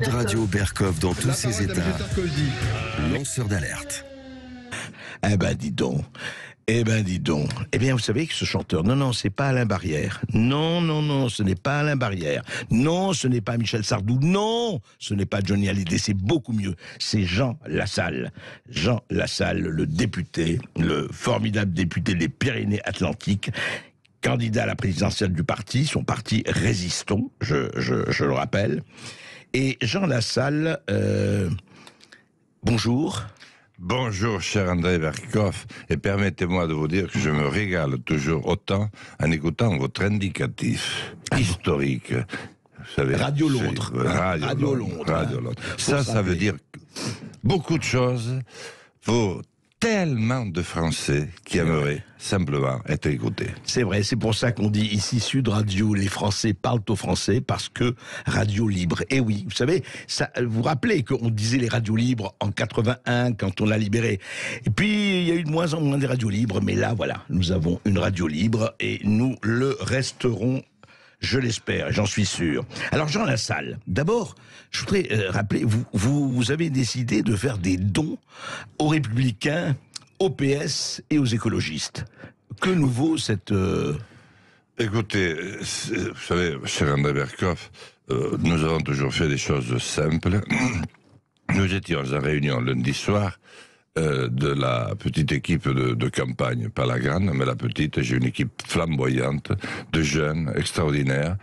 Radio Berkoff dans tous ses états. Lanceur d'alerte. Eh ben dis donc. Eh bien, vous savez que ce chanteur, non, c'est pas Alain Barrière. Non, ce n'est pas Alain Barrière. Non, ce n'est pas Michel Sardou. Non, ce n'est pas Johnny Hallyday. C'est beaucoup mieux. C'est Jean Lassalle. Jean Lassalle, le député, le formidable député des Pyrénées-Atlantiques, candidat à la présidentielle du parti, son parti Résistons, je le rappelle. Et Jean Lassalle, bonjour. Bonjour, cher André Berkoff, et permettez-moi de vous dire que je me régale toujours autant en écoutant votre indicatif historique. Vous savez, Radio Londres. Radio Londres. Ça veut dire beaucoup de choses pour tellement de Français qui aimeraient simplement être écoutés. C'est vrai, c'est pour ça qu'on dit ici Sud Radio, les Français parlent aux Français parce que radio libre. Et oui, vous savez, ça, vous vous rappelez qu'on disait les radios libres en 81 quand on l'a libéré. Et puis il y a eu de moins en moins des radios libres, mais là voilà, nous avons une radio libre et nous le resterons. Je l'espère, j'en suis sûr. Alors Jean Lassalle, d'abord, je voudrais rappeler, vous avez décidé de faire des dons aux Républicains, au PS et aux écologistes. Que nous vaut cette... Écoutez, vous savez, cher André Berkoff, nous avons toujours fait des choses simples. Nous étions en réunion lundi soir de la petite équipe de campagne, pas la grande, mais la petite. J'ai une équipe flamboyante, de jeunes, extraordinaires,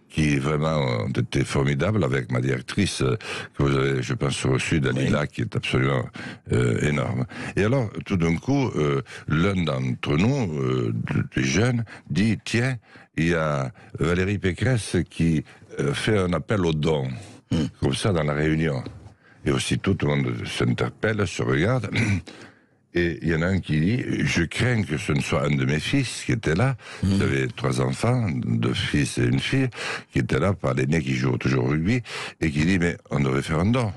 qui vraiment ont été formidables, avec ma directrice, que vous avez, je pense, reçue, Dalila, qui est absolument énorme. Et alors, tout d'un coup, l'un d'entre nous, des jeunes, dit, tiens, il y a Valérie Pécresse qui fait un appel aux dons, comme ça, dans la réunion. Et aussitôt, tout le monde s'interpelle, se regarde, et il y en a un qui dit « Je crains que ce ne soit un de mes fils qui était là. » Vous avez 3 enfants, 2 fils et une fille, qui étaient là, par l'aîné qui joue toujours au rugby, et qui dit « Mais on devrait faire un don. »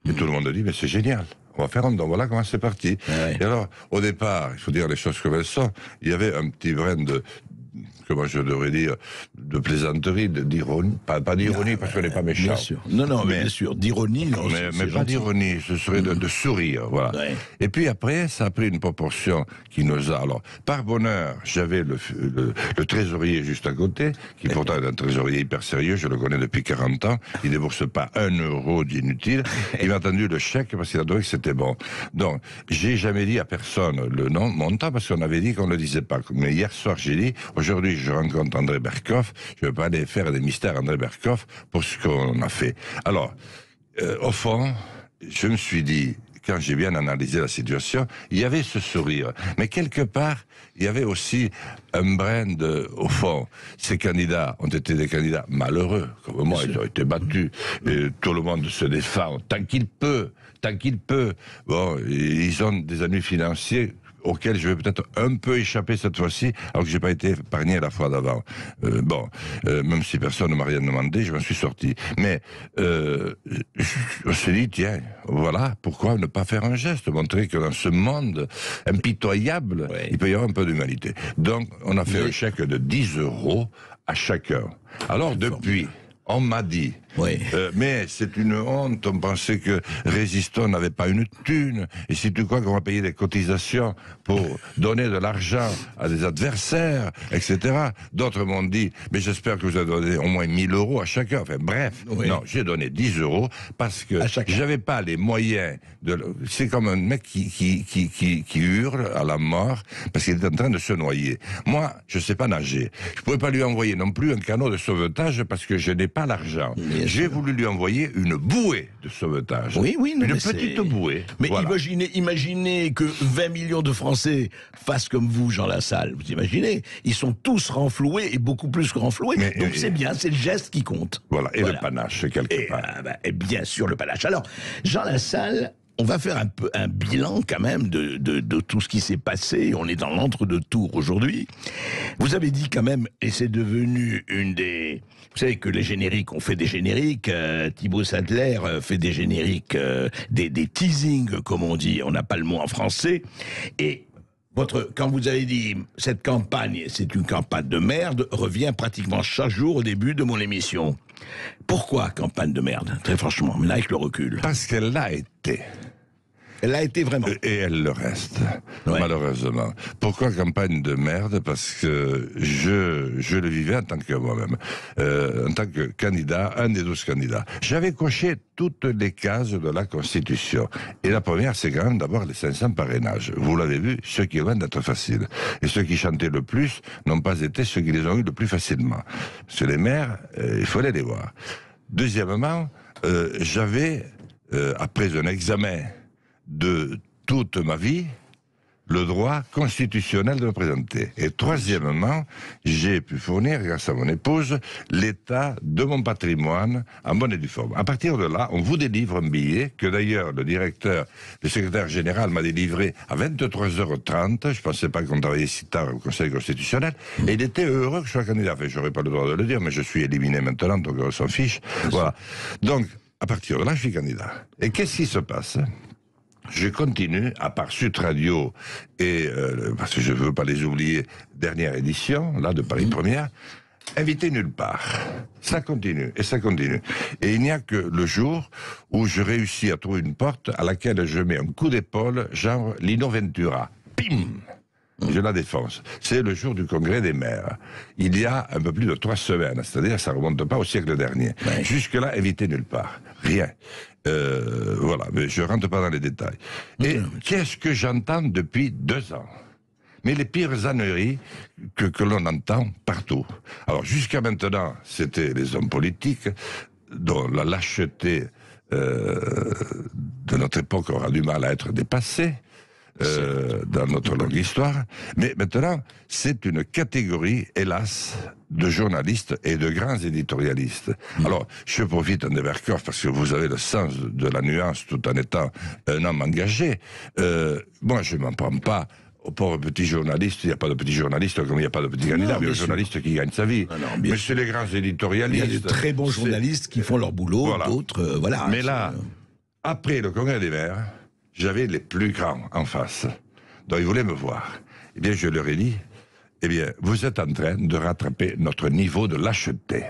Et tout le monde dit « Mais c'est génial, on va faire un don. » Voilà comment c'est parti. Ouais. Et alors, au départ, il faut dire les choses comme elles sont, il y avait un petit brin de... comment je devrais dire, de plaisanterie, d'ironie, pas d'ironie parce qu'on n'est pas méchant. Bien sûr. Non, mais bien sûr, d'ironie, non. Mais pas d'ironie, ce serait de sourire, voilà. Ouais. Et puis après, ça a pris une proportion qui nous a... Alors, par bonheur, j'avais le trésorier juste à côté, qui pourtant est un trésorier hyper sérieux, je le connais depuis 40 ans, il ne débourse pas 1 euro d'inutile, il m'a attendu le chèque parce qu'il a trouvé que c'était bon. Donc, j'ai jamais dit à personne le nom, montant, parce qu'on avait dit qu'on ne le disait pas. Mais hier soir, j'ai dit, aujourd'hui, je rencontre André Berkoff, je ne vais pas aller faire des mystères André Berkoff pour ce qu'on a fait. Alors, au fond, je me suis dit, quand j'ai bien analysé la situation, il y avait ce sourire. Mais quelque part, il y avait aussi un brin de... Au fond, ces candidats ont été des candidats malheureux, comme moi, ils ont été battus. Et tout le monde se défend tant qu'il peut. Bon, ils ont des ennuis financiers auquel je vais peut-être un peu échapper cette fois-ci, alors que j'ai pas été épargné la fois d'avant. Même si personne ne m'a rien demandé, je m'en suis sorti. Mais on s'est dit, tiens, voilà, pourquoi ne pas faire un geste, montrer que dans ce monde impitoyable, il peut y avoir un peu d'humanité. Donc, on a fait un chèque de 10 euros à chacun. Alors, depuis... On m'a dit, mais c'est une honte, on pensait que Résistons n'avait pas une thune, et si tu crois qu'on va payer des cotisations pour donner de l'argent à des adversaires, etc. D'autres m'ont dit, mais j'espère que vous avez donné au moins 1000 euros à chacun. Enfin bref, non, j'ai donné 10 euros parce que j'avais pas les moyens de... C'est comme un mec qui hurle à la mort parce qu'il est en train de se noyer. Moi, je sais pas nager. Je pouvais pas lui envoyer non plus un canot de sauvetage parce que je n'ai pas l'argent. J'ai voulu lui envoyer une bouée de sauvetage. Une petite bouée. Mais voilà. imaginez que 20 millions de Français fassent comme vous, Jean Lassalle. Vous imaginez? Ils sont tous renfloués et beaucoup plus que renfloués. Donc c'est bien, c'est le geste qui compte. Voilà, et le panache, quelque part. Et bien sûr, le panache. Alors, Jean Lassalle, on va faire un bilan quand même de tout ce qui s'est passé. On est dans l'entre-deux-tours aujourd'hui. Vous avez dit quand même, et c'est devenu une des... Vous savez que les génériques, on fait des génériques. Thibaut Sadler fait des génériques, des teasings, comme on dit. On n'a pas le mot en français. Et quand vous avez dit cette campagne, c'est une campagne de merde, revient pratiquement chaque jour au début de mon émission. Pourquoi campagne de merde? Très franchement, mais là avec le recul. Parce qu'elle l'a été. Elle a été vraiment. Et elle le reste, Ouais. malheureusement. Pourquoi campagne de merde? Parce que je le vivais en tant que moi-même, en tant que candidat, un des 12 candidats. J'avais coché toutes les cases de la Constitution. Et la première, c'est quand même d'abord les 500 parrainages. Vous l'avez vu, ceux qui loin d'être faciles. Et ceux qui chantaient le plus n'ont pas été ceux qui les ont eu le plus facilement. Parce que les maires, il fallait les voir. Deuxièmement, j'avais, après un examen de toute ma vie, le droit constitutionnel de me présenter. Et troisièmement, j'ai pu fournir, grâce à mon épouse, l'état de mon patrimoine en bonne et due forme. À partir de là, on vous délivre un billet que d'ailleurs le secrétaire général m'a délivré à 23h30. Je pensais pas qu'on travaillait si tard au Conseil constitutionnel. Et il était heureux que je sois candidat. Enfin, j'aurais pas le droit de le dire, mais je suis éliminé maintenant, donc on s'en fiche. Voilà. Donc, à partir de là, je suis candidat. Et qu'est-ce qui se passe ? Je continue, à part Sud Radio et, parce que je ne veux pas les oublier, dernière édition, là, de Paris Première, invité nulle part. Ça continue, et ça continue. Et il n'y a que le jour où je réussis à trouver une porte à laquelle je mets un coup d'épaule, genre Lino Ventura. Pim! Je la défonce. C'est le jour du congrès des maires. Il y a un peu plus de 3 semaines, c'est-à-dire ça ne remonte pas au siècle dernier. Ouais. Jusque-là, invité nulle part. Rien. Voilà, mais je ne rentre pas dans les détails. Et qu'est-ce que j'entends depuis 2 ans? Mais les pires âneries que l'on entend partout. Alors jusqu'à maintenant, c'était les hommes politiques dont la lâcheté de notre époque aura du mal à être dépassée. Dans notre longue histoire. Mais maintenant, c'est une catégorie, hélas, de journalistes et de grands éditorialistes. Alors, je profite de Vercoff parce que vous avez le sens de la nuance tout en étant un homme engagé. Moi, je ne m'en prends pas aux pauvres petits journalistes. Il n'y a pas de petits journalistes comme il n'y a pas de petits candidats. Il y a un journaliste qui gagne sa vie. Mais c'est les grands éditorialistes. Il y a de très bons journalistes qui font leur boulot, voilà. D'autres, voilà. Mais là, après le congrès des maires, j'avais les plus grands en face. Donc ils voulaient me voir. Eh bien, je leur ai dit, eh bien, vous êtes en train de rattraper notre niveau de lâcheté.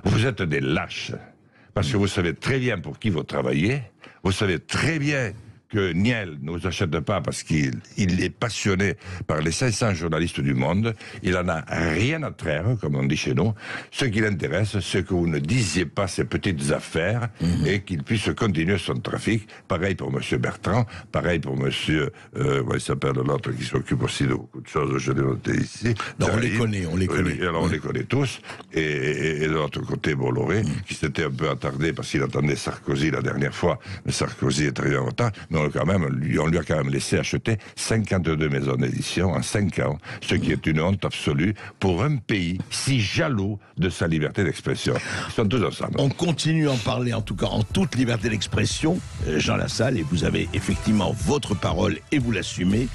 Vous êtes des lâches. Parce que vous savez très bien pour qui vous travaillez. Vous savez très bien que Niel ne vous achète pas parce qu'il est passionné par les 500 journalistes du monde. Il en a rien à traire, comme on dit chez nous. Ce qui l'intéresse, c'est que vous ne disiez pas ces petites affaires et qu'il puisse continuer son trafic. Pareil pour M. Bertrand, pareil pour M. il s'appelle l'autre qui s'occupe aussi de beaucoup de choses, je l'ai noté ici. Non, on les connaît. Oui, alors on les connaît tous. Et de l'autre côté, Bolloré, qui s'était un peu attardé parce qu'il attendait Sarkozy la dernière fois, mais Sarkozy est arrivé en retard. Mais on lui a quand même laissé acheter 52 maisons d'édition en 5 ans, ce qui est une honte absolue pour un pays si jaloux de sa liberté d'expression. Ils sont tous ensemble. On continue à en parler, en tout cas en toute liberté d'expression, Jean Lassalle, et vous avez effectivement votre parole et vous l'assumez.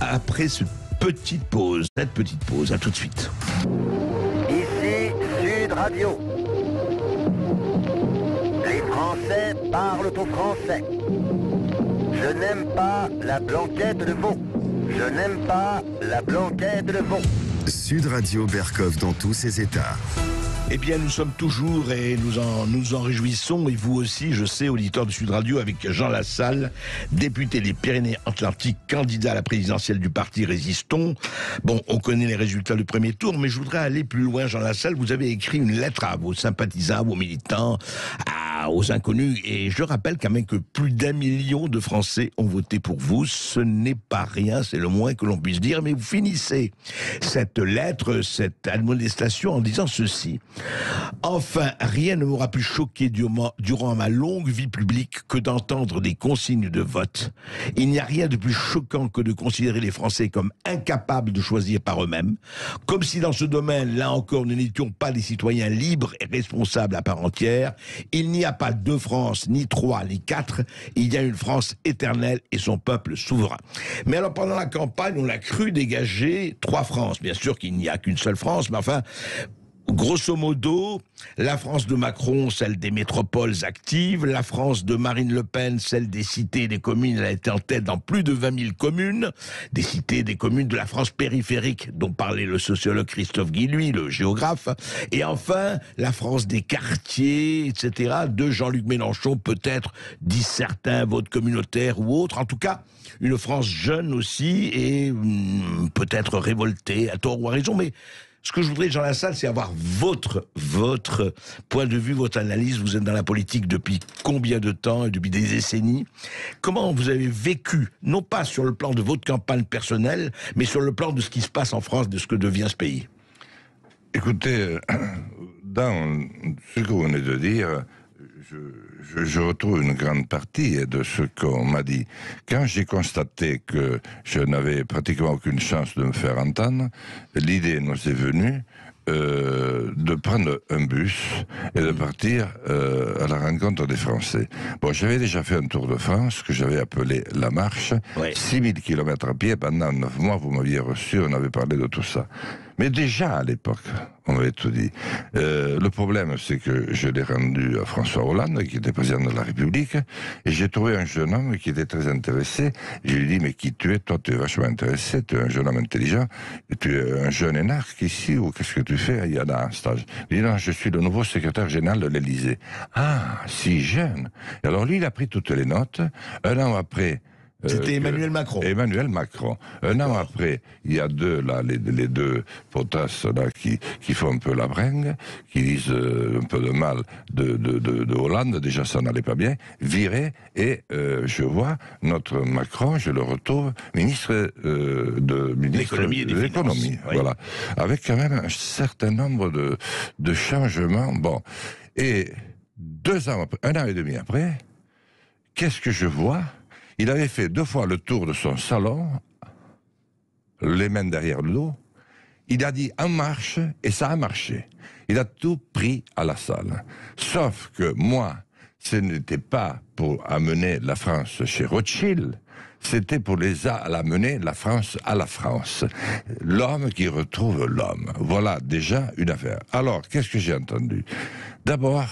Après cette petite pause, à tout de suite. Ici Sud Radio. Les Français parlent au français. Je n'aime pas la blanquette de veau. Je n'aime pas la blanquette de veau. Sud Radio Bercoff dans tous ses états. Eh bien, nous sommes toujours et nous en réjouissons, et vous aussi, je sais, auditeurs de Sud Radio, avec Jean Lassalle, député des Pyrénées-Atlantiques, candidat à la présidentielle du parti Résistons. Bon, on connaît les résultats du premier tour, mais je voudrais aller plus loin, Jean Lassalle. Vous avez écrit une lettre à vos sympathisants, à vos militants, aux inconnus, et je rappelle quand même que plus d'1 million de Français ont voté pour vous. Ce n'est pas rien, c'est le moins que l'on puisse dire, mais vous finissez cette lettre, cette admonestation en disant ceci. Enfin, rien ne m'aura plus choqué durant ma longue vie publique que d'entendre des consignes de vote. Il n'y a rien de plus choquant que de considérer les Français comme incapables de choisir par eux-mêmes, comme si dans ce domaine, là encore, nous n'étions pas des citoyens libres et responsables à part entière. Il n'y a pas 2 France, ni 3, ni 4. Il y a une France éternelle et son peuple souverain. Mais alors, pendant la campagne, on a cru dégager 3 France. Bien sûr qu'il n'y a qu'une seule France, mais enfin... grosso modo, la France de Macron, celle des métropoles actives, la France de Marine Le Pen, celle des cités et des communes, elle a été en tête dans plus de 20 000 communes, des cités et des communes de la France périphérique, dont parlait le sociologue Christophe Guilluy, le géographe, et enfin, la France des quartiers, etc., de Jean-Luc Mélenchon, peut-être, disent certains votes communautaires ou autres, en tout cas, une France jeune aussi, et peut-être révoltée, à tort ou à raison, mais ce que je voudrais, Jean Lassalle, c'est avoir votre point de vue, votre analyse. Vous êtes dans la politique depuis combien de temps et depuis des décennies. Comment vous avez vécu, non pas sur le plan de votre campagne personnelle, mais sur le plan de ce qui se passe en France, de ce que devient ce pays? Écoutez, dans ce que vous venez de dire, je retrouve une grande partie de ce qu'on m'a dit. Quand j'ai constaté que je n'avais pratiquement aucune chance de me faire entendre, l'idée nous est venue de prendre un bus et de partir à la rencontre des Français. Bon, j'avais déjà fait un tour de France que j'avais appelé La Marche, 6000 km à pied pendant 9 mois, vous m'aviez reçu, on avait parlé de tout ça. Mais déjà à l'époque, on m'avait tout dit. Le problème, c'est que je l'ai rendu à François Hollande, qui était président de la République, et j'ai trouvé un jeune homme qui était très intéressé. Je lui ai dit, mais qui tu es? Toi, tu es vachement intéressé, tu es un jeune homme intelligent, et tu es un jeune énarque ici, ou qu'est-ce que tu fais? Il y a un stage. Il dit, non, je suis le nouveau secrétaire général de l'Élysée. Ah, si jeune. Et alors lui, il a pris toutes les notes. Un an après, c'était Emmanuel Macron. Emmanuel Macron. Un an après, il y a les deux potasses là qui font un peu la bringue, qui disent un peu de mal de Hollande, déjà ça n'allait pas bien, viré, et je vois notre Macron, je le retrouve ministre de l'économie, voilà, avec quand même un certain nombre de changements. Bon, et 2 ans après, 1 an et demi après, qu'est-ce que je vois? Il avait fait 2 fois le tour de son salon, les mains derrière le dos. Il a dit en marche, et ça a marché. Il a tout pris à la salle. Sauf que moi, ce n'était pas pour amener la France chez Rothschild, c'était pour amener la France à la France. L'homme qui retrouve l'homme. Voilà déjà une affaire. Alors, qu'est-ce que j'ai entendu? D'abord,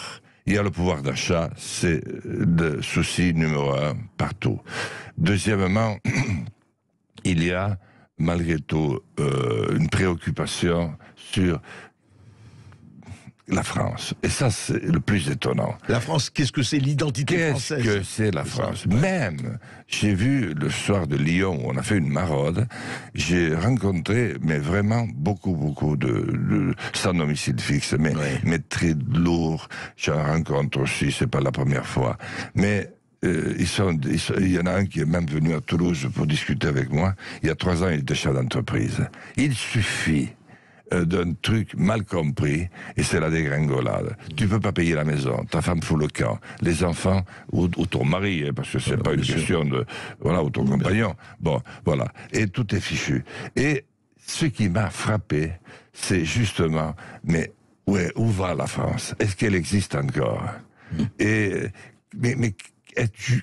il y a le pouvoir d'achat, c'est le souci numéro 1 partout. Deuxièmement, il y a malgré tout une préoccupation sur la France. Et ça, c'est le plus étonnant. La France, qu'est-ce que c'est l'identité française? Qu'est-ce que c'est la France? Même, j'ai vu le soir de Lyon, où on a fait une maraude, j'ai rencontré, mais vraiment, beaucoup de sans domicile fixe, mais très lourds. J'en rencontre aussi, c'est pas la première fois. Mais il y en a un qui est même venu à Toulouse pour discuter avec moi. Il y a 3 ans, il était chef d'entreprise. Il suffit d'un truc mal compris, et c'est la dégringolade. Tu peux pas payer la maison, ta femme fout le camp, les enfants, ou ton mari, parce que c'est pas une question de... Voilà, ou ton compagnon. Bon, voilà. Et tout est fichu. Et ce qui m'a frappé, c'est justement, mais où va la France? Est-ce qu'elle existe encore? Mais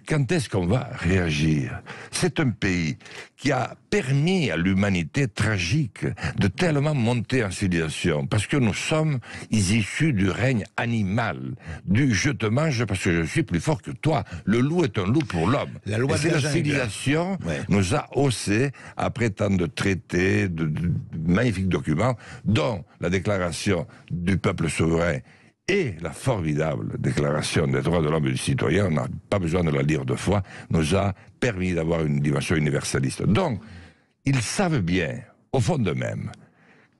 quand est-ce qu'on va réagir? C'est un pays qui a permis à l'humanité tragique de tellement monter en civilisation, parce que nous sommes issus du règne animal, du je te mange parce que je suis plus fort que toi. Le loup est un loup pour l'homme. La loi de la civilisation nous a haussés après tant de traités, de magnifiques documents, dont la déclaration du peuple souverain et la formidable déclaration des droits de l'homme et du citoyen, on n'a pas besoin de la lire 2 fois, nous a permis d'avoir une dimension universaliste. Donc, ils savent bien, au fond d'eux-mêmes,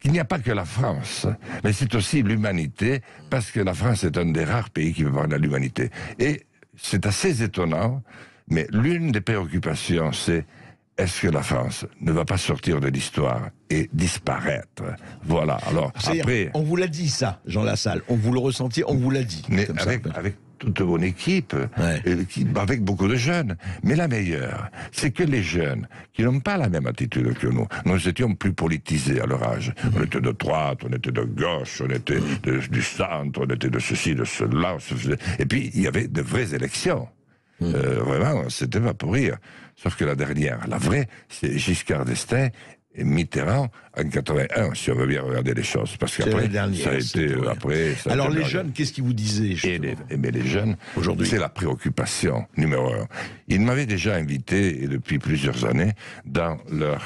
qu'il n'y a pas que la France, mais c'est aussi l'humanité, parce que la France est un des rares pays qui peut parler à l'humanité. Et c'est assez étonnant, mais l'une des préoccupations, c'est: est-ce que la France ne va pas sortir de l'histoire et disparaître? Voilà. Alors, après... On vous l'a dit, ça, Jean Lassalle. On vous le ressentiez, on vous l'a dit. Mais avec toute mon équipe, avec beaucoup de jeunes. Mais la meilleure, c'est que les jeunes, qui n'ont pas la même attitude que nous étions plus politisés à leur âge. On était de droite, on était de gauche, on était du centre, on était de ceci, de cela. Et puis, il y avait de vraies élections. Vraiment, c'était pas pour rire. Sauf que la dernière, la vraie, c'est Giscard d'Estaing et Mitterrand en 81, si on veut bien regarder les choses. Parce qu'après, ça a été après... Ça alors les jeunes, qu'est-ce qu'ils vous disaient mais les jeunes, aujourd'hui, c'est la préoccupation numéro 1. Ils m'avaient déjà invité, et depuis plusieurs années, dans leurs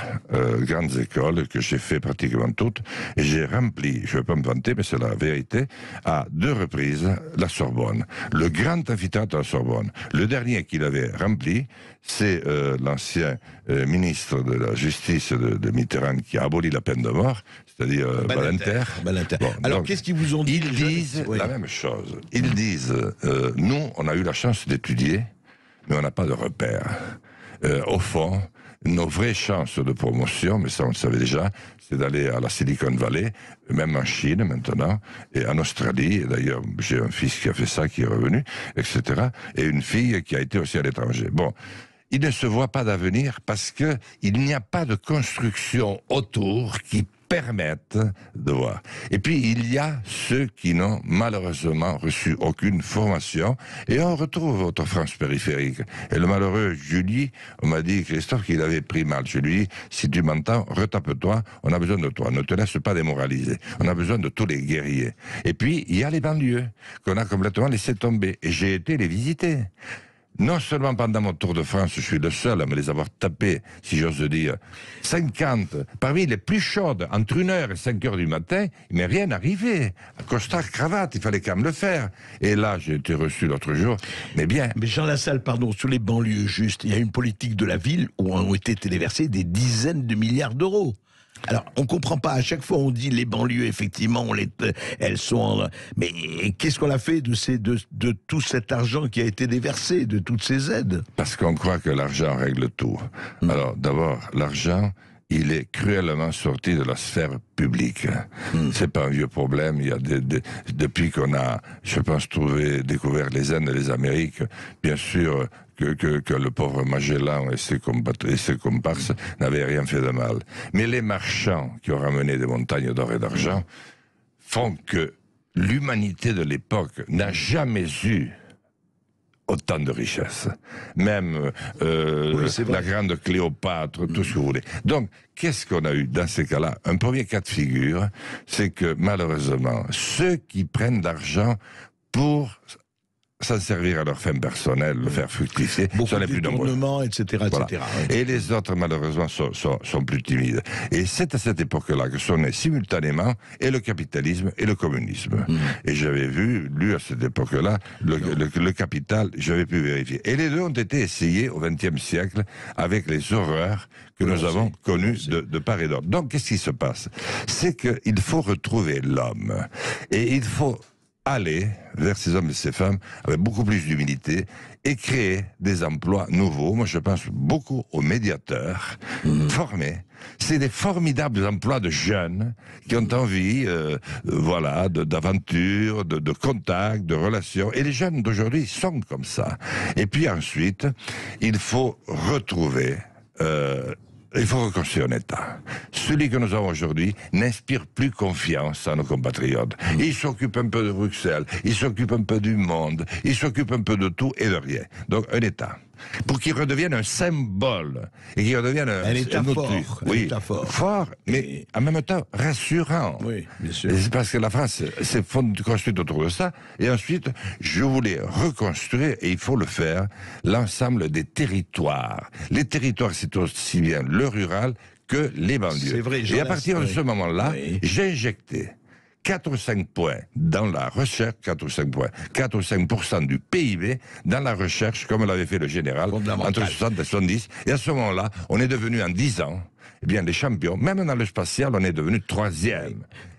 grandes écoles, que j'ai fait pratiquement toutes, et j'ai rempli, je ne vais pas me vanter, mais c'est la vérité, à 2 reprises, la Sorbonne. Le grand amphithéâtre de la Sorbonne. Le dernier qu'il avait rempli, c'est l'ancien ministre de la Justice de Mitterrand qui a aboli la peine de mort, c'est-à-dire Balenter. Bon, alors qu'est-ce qu'ils vous ont dit? Ils disent la même chose. Ils disent, nous, on a eu la chance d'étudier, mais on n'a pas de repères. Au fond, nos vraies chances de promotion, mais ça on le savait déjà, c'est d'aller à la Silicon Valley, même en Chine maintenant, et en Australie, et d'ailleurs j'ai un fils qui a fait ça, qui est revenu, etc., et une fille qui a été aussi à l'étranger. Bon, il ne se voit pas d'avenir parce qu'il n'y a pas de construction autour qui permettent de voir. Et puis, il y a ceux qui n'ont malheureusement reçu aucune formation, et on retrouve votre France périphérique. Et le malheureux Julie, on m'a dit, Christophe, qu'il avait pris mal. Je lui dis, si tu m'entends, retape-toi, on a besoin de toi, ne te laisse pas démoraliser. On a besoin de tous les guerriers. Et puis, il y a les banlieues, qu'on a complètement laissé tomber. Et j'ai été les visiter. Non seulement pendant mon Tour de France, je suis le seul à me les avoir tapés, si j'ose dire. 50, parmi les plus chaudes, entre 1h et 5h du matin, il m'est rien arrivé. Costard, cravate, il fallait quand même le faire. Et là, j'ai été reçu l'autre jour, mais bien. Mais Jean Lassalle, pardon, sur les banlieues, juste, il y a une politique de la ville où ont été téléversés des dizaines de milliards d'euros. Alors, on comprend pas. À chaque fois, on dit les banlieues, effectivement, elles sont. Mais qu'est-ce qu'on a fait de tout cet argent qui a été déversé, de toutes ces aides? Parce qu'on croit que l'argent règle tout. Alors, d'abord, l'argent, il est cruellement sorti de la sphère publique. C'est pas un vieux problème. Il y a depuis qu'on a, je pense, découvert les Indes et les Amériques, bien sûr. Que le pauvre Magellan et ses comparses n'avaient rien fait de mal. Mais les marchands qui ont ramené des montagnes d'or et d'argent font que l'humanité de l'époque n'a jamais eu autant de richesses. Même la grande Cléopâtre, tout ce que vous voulez. Donc, qu'est-ce qu'on a eu dans ces cas-là? Un premier cas de figure, c'est que malheureusement, ceux qui prennent l'argent pour s'en servir à leur fin personnelle, le faire fructifier, sont les plus nombreux. Etc., voilà. etc. Et les autres, malheureusement, sont plus timides. Et c'est à cette époque-là que sont nés simultanément et le capitalisme et le communisme. Et j'avais lu à cette époque-là le Capital, j'avais pu vérifier. Et les deux ont été essayés au XXe siècle avec les horreurs que nous avons connues de part et d'autre. Donc, qu'est-ce qui se passe? C'est qu'il faut retrouver l'homme. Et il faut aller vers ces hommes et ces femmes avec beaucoup plus d'humilité et créer des emplois nouveaux. Moi, je pense beaucoup aux médiateurs formés. C'est des formidables emplois de jeunes qui ont envie, d'aventure, de contact, de relations. Et les jeunes d'aujourd'hui sont comme ça. Et puis ensuite, il faut retrouver... il faut reconstruire un État. Celui que nous avons aujourd'hui n'inspire plus confiance à nos compatriotes. Il s'occupe un peu de Bruxelles, il s'occupe un peu du monde, il s'occupe un peu de tout et de rien. Donc un État. Pour qu'il redevienne un symbole et qu'il redevienne un État fort. Oui, un État fort, mais en même temps rassurant. Oui, bien sûr. C'est parce que la France s'est construite autour de ça. Et ensuite, je voulais reconstruire, et il faut le faire, l'ensemble des territoires. Les territoires, c'est aussi bien le rural que les banlieues. C'est vrai, et à partir de ce moment-là, j'ai injecté 4 ou 5 points dans la recherche, 4 ou 5% du PIB dans la recherche, comme l'avait fait le général, entre 60 et 70. Et à ce moment-là, on est devenu en 10 ans, eh bien, les champions. Même dans le spatial, on est devenu 3e.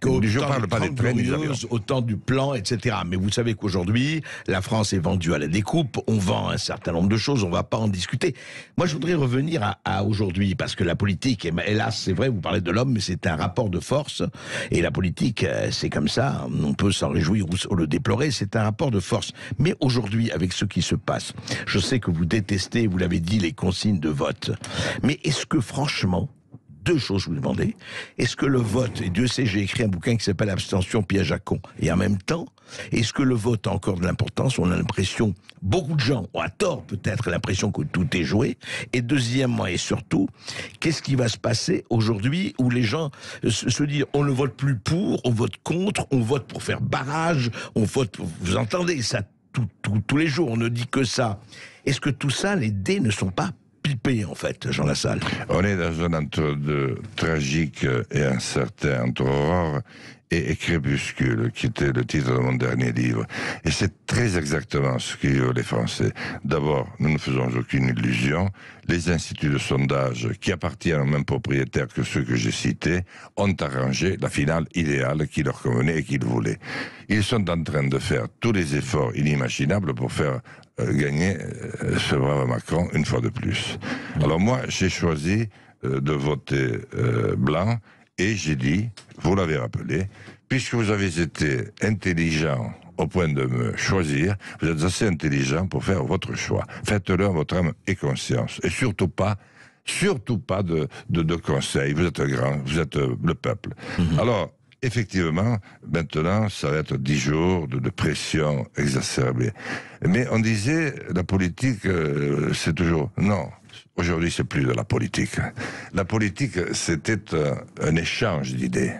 Je ne parle pas des trains, des avions. Au temps du plan, etc. Mais vous savez qu'aujourd'hui, la France est vendue à la découpe. On vend un certain nombre de choses. On ne va pas en discuter. Moi, je voudrais revenir à aujourd'hui, parce que la politique, hélas, c'est vrai, vous parlez de l'homme, mais c'est un rapport de force. Et la politique, c'est comme ça. On peut s'en réjouir ou le déplorer. C'est un rapport de force. Mais aujourd'hui, avec ce qui se passe, je sais que vous détestez, vous l'avez dit, les consignes de vote. Mais est-ce que, franchement, deux choses, je vous demandais. Est-ce que le vote, et Dieu sait, j'ai écrit un bouquin qui s'appelle Abstention, piège à con, et en même temps, est-ce que le vote a encore de l'importance? On a l'impression, beaucoup de gens ont à tort peut-être l'impression que tout est joué. Et deuxièmement et surtout, qu'est-ce qui va se passer aujourd'hui où les gens se disent on ne vote plus pour, on vote contre, on vote pour faire barrage, on vote pour... Vous entendez ça tous les jours, on ne dit que ça. Est-ce que tout ça, les dés ne sont pas pipés, en fait, Jean Lassalle? On est dans un entre-deux tragique et incertain, entre aurore et crépuscule, qui était le titre de mon dernier livre. Et c'est très exactement ce que vivent les Français. D'abord, nous ne faisons aucune illusion. Les instituts de sondage, qui appartiennent aux mêmes propriétaires que ceux que j'ai cités, ont arrangé la finale idéale qui leur convenait et qu'ils voulaient. Ils sont en train de faire tous les efforts inimaginables pour faire gagner ce brave Macron une fois de plus. Alors moi, j'ai choisi de voter blanc, et j'ai dit, vous l'avez rappelé, puisque vous avez été intelligent au point de me choisir, vous êtes assez intelligent pour faire votre choix. Faites-le en votre âme et conscience. Et surtout pas de conseils. Vous êtes grand, vous êtes le peuple. Alors, effectivement, maintenant, ça va être 10 jours de pression exacerbée. Mais on disait, la politique, c'est toujours... Non, aujourd'hui, c'est plus de la politique. La politique, c'était un échange d'idées.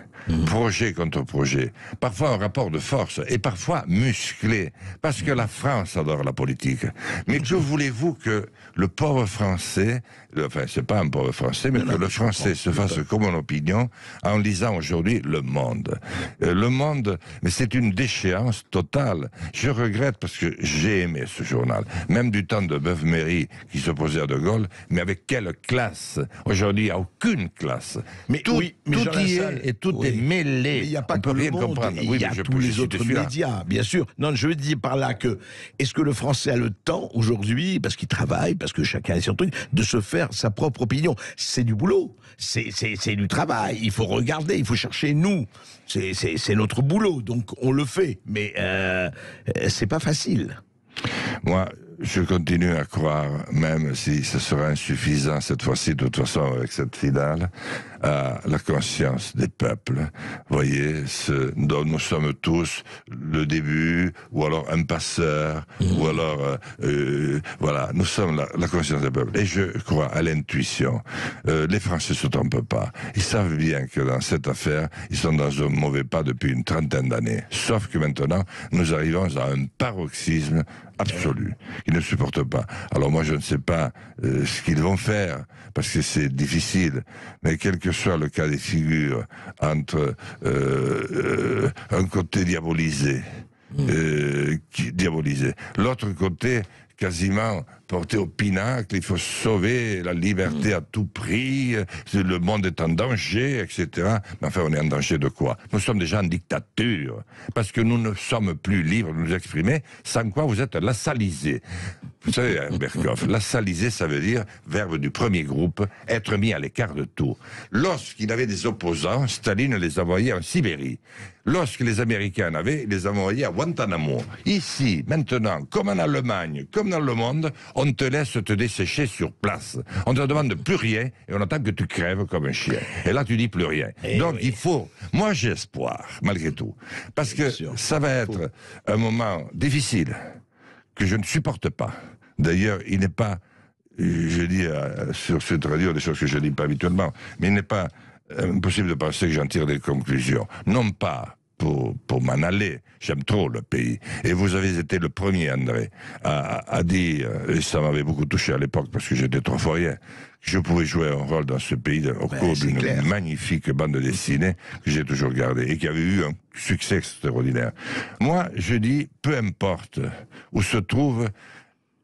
Projet contre projet. Parfois un rapport de force, et parfois musclé. Parce que la France adore la politique. Mais que voulez-vous que le pauvre Français, enfin, c'est pas un pauvre Français, mais que le Français se fasse comme une opinion en lisant aujourd'hui Le Monde. Le Monde, mais c'est une déchéance totale. Je regrette parce que j'ai aimé ce journal. Même du temps de Beuve-Méry qui s'opposait à De Gaulle, mais avec quelle classe? Aujourd'hui, il n'y a aucune classe. Mais tout, oui, mais tout y est, et tout est mêlé. Il n'y a pas on que peut rien Le Monde, comprendre. il y a tous les autres médias, bien sûr. Non, je veux dire par là que, est-ce que le Français a le temps aujourd'hui, parce qu'il travaille, parce que chacun a son truc, de se faire sa propre opinion? C'est du boulot, c'est du travail, il faut regarder, il faut chercher nous. C'est notre boulot, donc on le fait, mais c'est pas facile. Moi, je continue à croire, même si ce sera insuffisant cette fois-ci, de toute façon, avec cette finale, à la conscience des peuples. Vous voyez, ce dont nous sommes tous le début, ou alors un passeur, ou alors, voilà, nous sommes la conscience des peuples. Et je crois à l'intuition. Les Français ne se trompent pas. Ils savent bien que dans cette affaire, ils sont dans un mauvais pas depuis une trentaine d'années. Sauf que maintenant, nous arrivons à un paroxysme absolu, qu'ils ne supportent pas. Alors moi, je ne sais pas ce qu'ils vont faire, parce que c'est difficile, mais quel que soit le cas des figures, entre un côté diabolisé, l'autre côté quasiment porté au pinacle, il faut sauver la liberté à tout prix, le monde est en danger, etc. Mais enfin, on est en danger de quoi? Nous sommes déjà en dictature, parce que nous ne sommes plus libres de nous exprimer, sans quoi vous êtes lassalisés. Vous savez, Berkoff, lassalisé, ça veut dire, verbe du premier groupe, être mis à l'écart de tout. Lorsqu'il avait des opposants, Staline les envoyait en Sibérie. Lorsque les Américains en avaient, ils les envoyaient à Guantanamo. Ici, maintenant, comme en Allemagne, comme dans le monde, on te laisse te dessécher sur place. On ne te demande plus rien et on attend que tu crèves comme un chien. Et là, tu dis plus rien. Donc, il faut... Moi, j'ai espoir, malgré tout. Parce que ça va être un moment difficile que je ne supporte pas. D'ailleurs, il n'est pas... Je dis sur cette radio des choses que je ne dis pas habituellement, mais il n'est pas impossible de penser que j'en tire des conclusions. Non pas pour m'en aller, j'aime trop le pays. Et vous avez été le premier, André, à dire, et ça m'avait beaucoup touché à l'époque parce que j'étais trop fourrier, que je pouvais jouer un rôle dans ce pays au cours d'une magnifique bande dessinée que j'ai toujours gardée et qui avait eu un succès extraordinaire. Moi, je dis, peu importe où se trouvent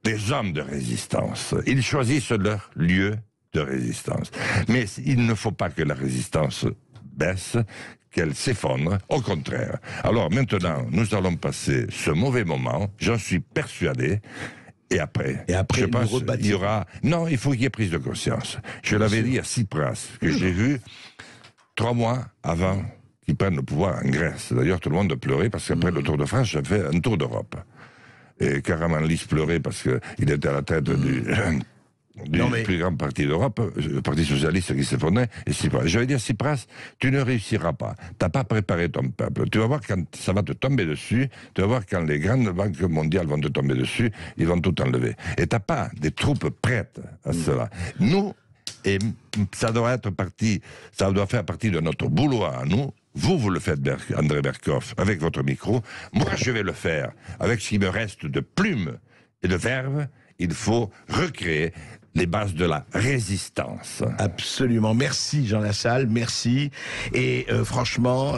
les hommes de résistance, ils choisissent leur lieu de résistance. Mais il ne faut pas que la résistance baisse, qu'elle s'effondre, au contraire. Alors maintenant, nous allons passer ce mauvais moment, j'en suis persuadé, et après je pense qu'il y aura... Non, il faut qu'il y ait prise de conscience. Je l'avais dit à Tsipras, que j'ai vu 3 mois avant qu'ils prennent le pouvoir en Grèce. D'ailleurs, tout le monde pleurait, parce qu'après le Tour de France, j'ai fait un tour d'Europe. Et Karamanlis pleurait parce qu'il était à la tête du plus grand parti d'Europe, le Parti Socialiste qui s'effondrait, et Tsipras. Je vais dire, Tsipras, tu ne réussiras pas. Tu n'as pas préparé ton peuple. Tu vas voir quand ça va te tomber dessus, tu vas voir quand les grandes banques mondiales vont te tomber dessus, ils vont tout enlever. Et tu n'as pas des troupes prêtes à cela. Nous, et ça doit faire partie de notre boulot à nous. Vous le faites, André Berkoff, avec votre micro. Moi, je vais le faire avec ce qui me reste de plumes et de verve. Il faut recréer les bases de la résistance. Absolument. Merci Jean Lassalle, merci. Et franchement,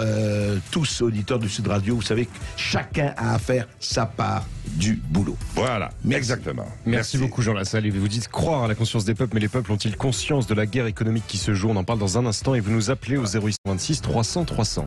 tous auditeurs de Sud Radio, vous savez que chacun a à faire sa part du boulot. Voilà, merci. Exactement. Merci beaucoup Jean Lassalle. Et vous dites croire à la conscience des peuples, mais les peuples ont-ils conscience de la guerre économique qui se joue? On en parle dans un instant et vous nous appelez au 0826 300 300.